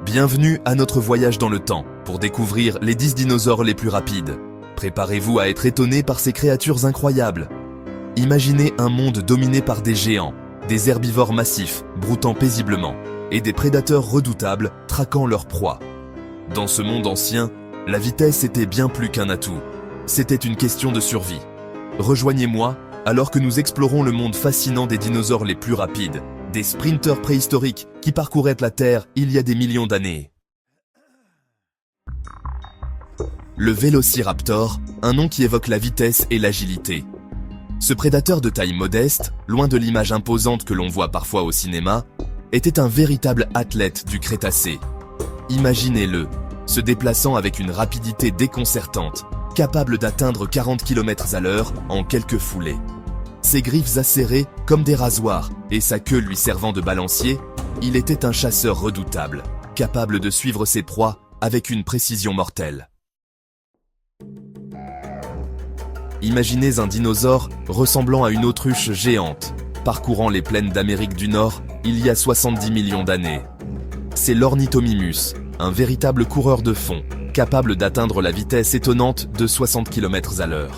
Bienvenue à notre voyage dans le temps pour découvrir les 10 dinosaures les plus rapides. Préparez-vous à être étonné par ces créatures incroyables. Imaginez un monde dominé par des géants, des herbivores massifs broutant paisiblement et des prédateurs redoutables traquant leurs proies. Dans ce monde ancien, la vitesse était bien plus qu'un atout. C'était une question de survie. Rejoignez-moi alors que nous explorons le monde fascinant des dinosaures les plus rapides, des sprinteurs préhistoriques qui parcouraient la Terre il y a des millions d'années. Le Vélociraptor, un nom qui évoque la vitesse et l'agilité. Ce prédateur de taille modeste, loin de l'image imposante que l'on voit parfois au cinéma, était un véritable athlète du Crétacé. Imaginez-le, se déplaçant avec une rapidité déconcertante, capable d'atteindre 40 km/h en quelques foulées. Ses griffes acérées comme des rasoirs et sa queue lui servant de balancier, il était un chasseur redoutable, capable de suivre ses proies avec une précision mortelle. Imaginez un dinosaure ressemblant à une autruche géante, parcourant les plaines d'Amérique du Nord il y a 70 millions d'années. C'est l'Ornithomimus, un véritable coureur de fond, capable d'atteindre la vitesse étonnante de 60 km/h.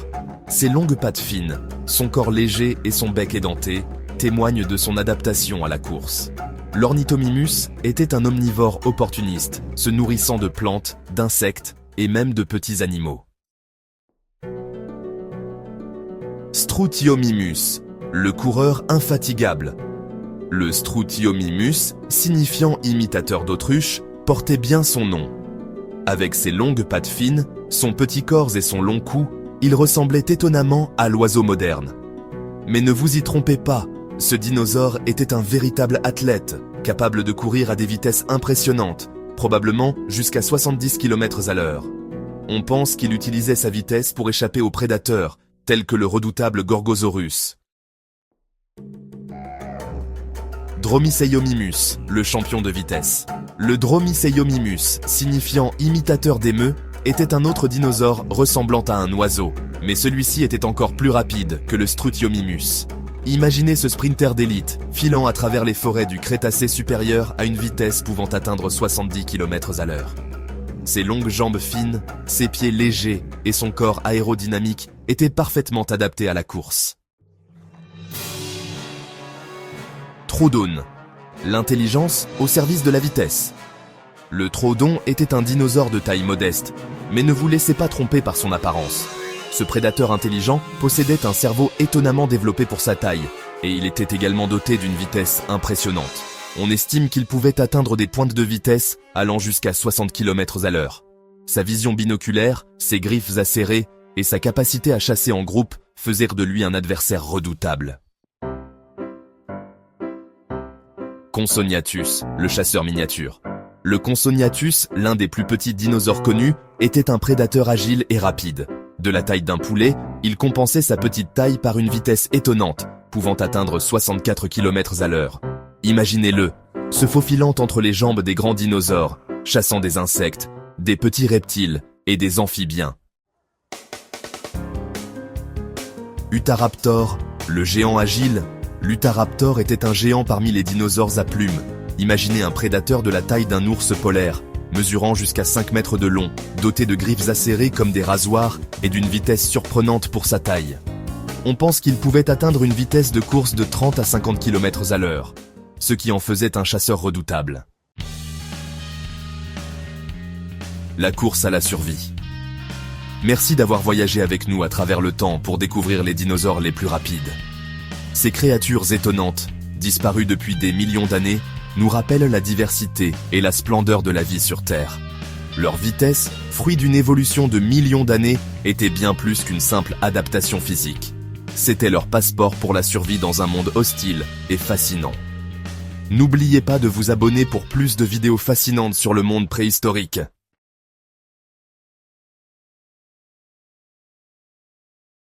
Ses longues pattes fines, son corps léger et son bec édenté témoignent de son adaptation à la course. L'Ornithomimus était un omnivore opportuniste, se nourrissant de plantes, d'insectes et même de petits animaux. Strutiomimus, le coureur infatigable. Le Strutiomimus, signifiant imitateur d'autruche, portait bien son nom. Avec ses longues pattes fines, son petit corps et son long cou, il ressemblait étonnamment à l'oiseau moderne. Mais ne vous y trompez pas, ce dinosaure était un véritable athlète, capable de courir à des vitesses impressionnantes, probablement jusqu'à 70 km/h. On pense qu'il utilisait sa vitesse pour échapper aux prédateurs, tels que le redoutable Gorgosaurus. Dromiceiomimus, le champion de vitesse. Le Dromiceiomimus, signifiant imitateur d'émeu, était un autre dinosaure ressemblant à un oiseau, mais celui-ci était encore plus rapide que le Strutiomimus. Imaginez ce sprinter d'élite, filant à travers les forêts du Crétacé supérieur à une vitesse pouvant atteindre 70 km/h. Ses longues jambes fines, ses pieds légers et son corps aérodynamique étaient parfaitement adaptés à la course. Troodon, l'intelligence au service de la vitesse. Le Troodon était un dinosaure de taille modeste, mais ne vous laissez pas tromper par son apparence. Ce prédateur intelligent possédait un cerveau étonnamment développé pour sa taille, et il était également doté d'une vitesse impressionnante. On estime qu'il pouvait atteindre des pointes de vitesse allant jusqu'à 60 km/h. Sa vision binoculaire, ses griffes acérées et sa capacité à chasser en groupe faisaient de lui un adversaire redoutable. Compsognathus, le chasseur miniature. Le Compsognathus, l'un des plus petits dinosaures connus, était un prédateur agile et rapide. De la taille d'un poulet, il compensait sa petite taille par une vitesse étonnante, pouvant atteindre 64 km/h. Imaginez-le, se faufilant entre les jambes des grands dinosaures, chassant des insectes, des petits reptiles et des amphibiens. Utahraptor, le géant agile. L'Utahraptor était un géant parmi les dinosaures à plumes. Imaginez un prédateur de la taille d'un ours polaire, mesurant jusqu'à 5 mètres de long, doté de griffes acérées comme des rasoirs et d'une vitesse surprenante pour sa taille. On pense qu'il pouvait atteindre une vitesse de course de 30 à 50 km/h, ce qui en faisait un chasseur redoutable. La course à la survie. Merci d'avoir voyagé avec nous à travers le temps pour découvrir les dinosaures les plus rapides. Ces créatures étonnantes, disparues depuis des millions d'années, nous rappellent la diversité et la splendeur de la vie sur Terre. Leur vitesse, fruit d'une évolution de millions d'années, était bien plus qu'une simple adaptation physique. C'était leur passeport pour la survie dans un monde hostile et fascinant. N'oubliez pas de vous abonner pour plus de vidéos fascinantes sur le monde préhistorique.